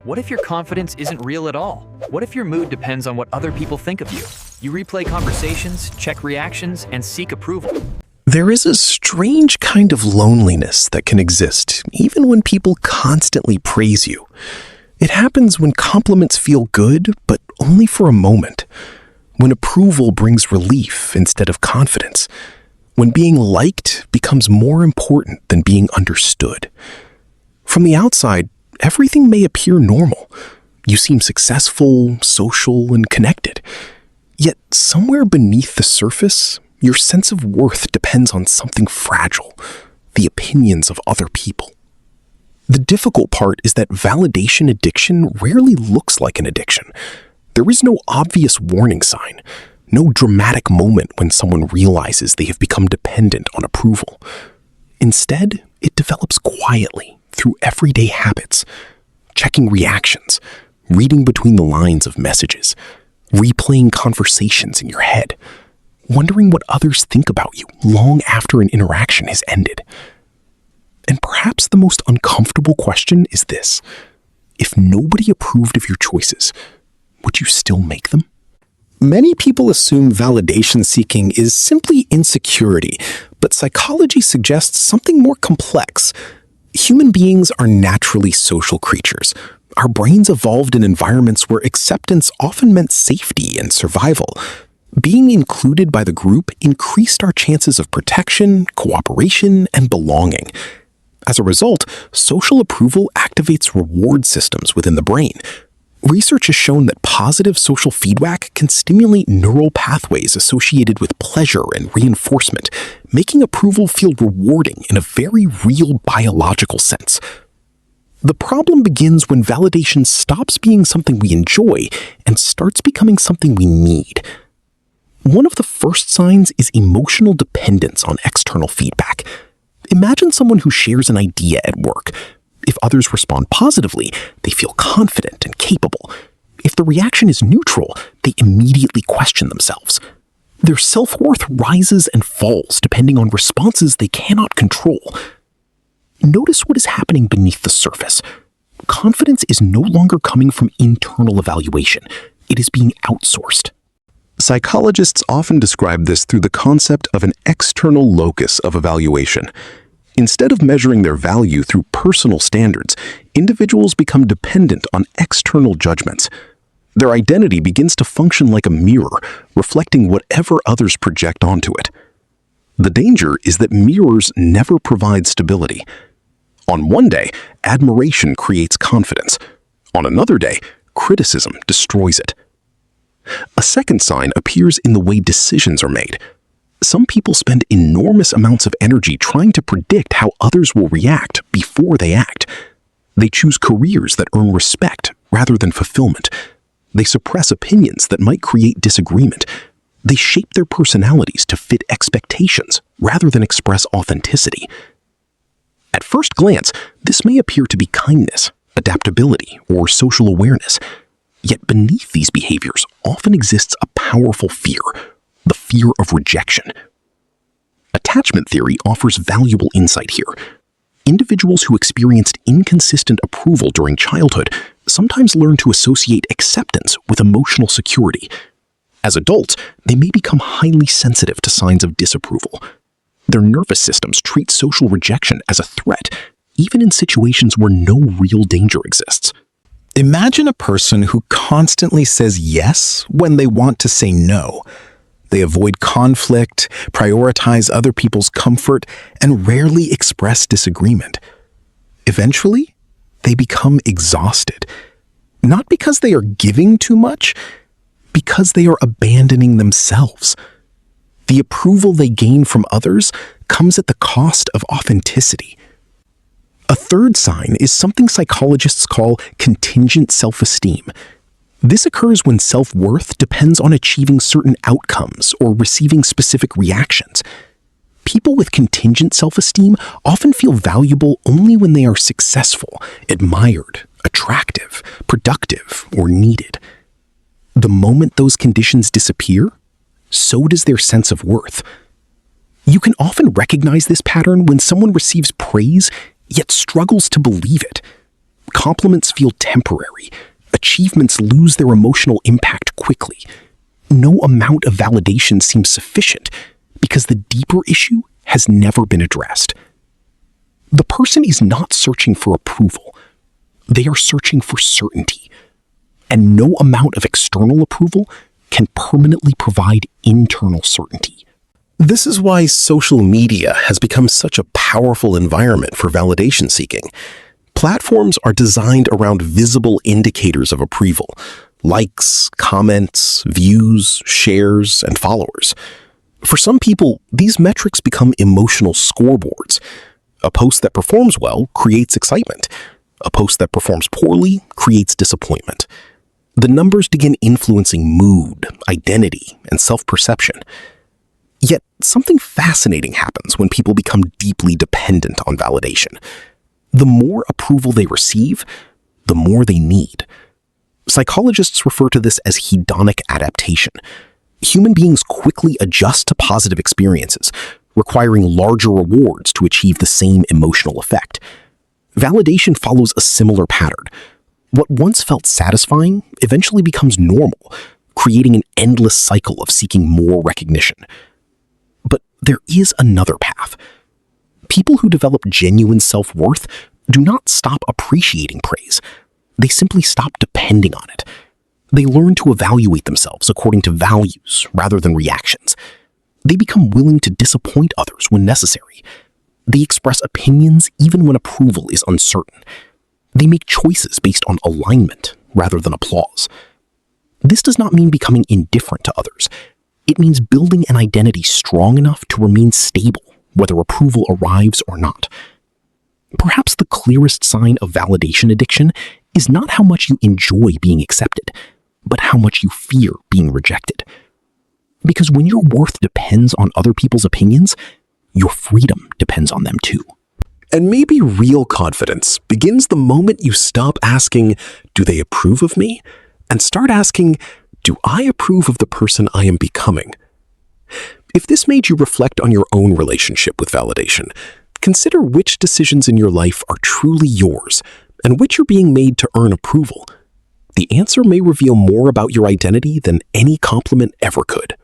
What if your confidence isn't real at all? What if your mood depends on what other people think of you? You replay conversations, check reactions, and seek approval. There is a strange kind of loneliness that can exist even when people constantly praise you. It happens when compliments feel good, but only for a moment. When approval brings relief instead of confidence. When being liked becomes more important than being understood. From the outside, everything may appear normal. You seem successful, social, and connected. Yet somewhere beneath the surface, your sense of worth depends on something fragile, the opinions of other people. The difficult part is that validation addiction rarely looks like an addiction. There is no obvious warning sign, no dramatic moment when someone realizes they have become dependent on approval. Instead, it develops quietly through everyday habits, checking reactions, reading between the lines of messages, replaying conversations in your head, wondering what others think about you long after an interaction has ended. And perhaps the most uncomfortable question is this: if nobody approved of your choices, would you still make them? Many people assume validation seeking is simply insecurity, but psychology suggests something more complex. Human beings are naturally social creatures. Our brains evolved in environments where acceptance often meant safety and survival. Being included by the group increased our chances of protection, cooperation, and belonging. As a result, social approval activates reward systems within the brain. Research has shown that positive social feedback can stimulate neural pathways associated with pleasure and reinforcement, making approval feel rewarding in a very real biological sense. The problem begins when validation stops being something we enjoy and starts becoming something we need. One of the first signs is emotional dependence on external feedback. Imagine someone who shares an idea at work. If others respond positively, they feel confident and capable. If the reaction is neutral, they immediately question themselves. Their self-worth rises and falls depending on responses they cannot control. Notice what is happening beneath the surface. Confidence is no longer coming from internal evaluation. It is being outsourced. Psychologists often describe this through the concept of an external locus of evaluation. Instead of measuring their value through personal standards, individuals become dependent on external judgments. Their identity begins to function like a mirror, reflecting whatever others project onto it. The danger is that mirrors never provide stability. On one day, admiration creates confidence. On another day, criticism destroys it. A second sign appears in the way decisions are made. Some people spend enormous amounts of energy trying to predict how others will react before they act. They choose careers that earn respect rather than fulfillment. They suppress opinions that might create disagreement. They shape their personalities to fit expectations rather than express authenticity. At first glance, this may appear to be kindness, adaptability, or social awareness. Yet beneath these behaviors often exists a powerful fear, the fear of rejection. Attachment theory offers valuable insight here. Individuals who experienced inconsistent approval during childhood sometimes learn to associate acceptance with emotional security. As adults, they may become highly sensitive to signs of disapproval. Their nervous systems treat social rejection as a threat, even in situations where no real danger exists. Imagine a person who constantly says yes when they want to say no. They avoid conflict, prioritize other people's comfort, and rarely express disagreement. Eventually, they become exhausted. Not because they are giving too much, because they are abandoning themselves. The approval they gain from others comes at the cost of authenticity. A third sign is something psychologists call contingent self-esteem. This occurs when self-worth depends on achieving certain outcomes or receiving specific reactions. People with contingent self-esteem often feel valuable only when they are successful, admired, attractive, productive, or needed. The moment those conditions disappear, so does their sense of worth. You can often recognize this pattern when someone receives praise yet struggles to believe it. Compliments feel temporary. Achievements lose their emotional impact quickly. No amount of validation seems sufficient because the deeper issue has never been addressed. The person is not searching for approval. They are searching for certainty. And no amount of external approval can permanently provide internal certainty. This is why social media has become such a powerful environment for validation seeking. Platforms are designed around visible indicators of approval: likes, comments, views, shares, and followers. For some people, these metrics become emotional scoreboards. A post that performs well creates excitement. A post that performs poorly creates disappointment. The numbers begin influencing mood, identity, and self-perception. Yet, something fascinating happens when people become deeply dependent on validation. The more approval they receive, the more they need. Psychologists refer to this as hedonic adaptation. Human beings quickly adjust to positive experiences, requiring larger rewards to achieve the same emotional effect. Validation follows a similar pattern. What once felt satisfying eventually becomes normal, creating an endless cycle of seeking more recognition. But there is another path. People who develop genuine self-worth do not stop appreciating praise. They simply stop depending on it. They learn to evaluate themselves according to values rather than reactions. They become willing to disappoint others when necessary. They express opinions even when approval is uncertain. They make choices based on alignment rather than applause. This does not mean becoming indifferent to others. It means building an identity strong enough to remain stable, whether approval arrives or not. Perhaps the clearest sign of validation addiction is not how much you enjoy being accepted, but how much you fear being rejected. Because when your worth depends on other people's opinions, your freedom depends on them too. And maybe real confidence begins the moment you stop asking, "Do they approve of me?" and start asking, "Do I approve of the person I am becoming?" If this made you reflect on your own relationship with validation, consider which decisions in your life are truly yours and which are being made to earn approval. The answer may reveal more about your identity than any compliment ever could.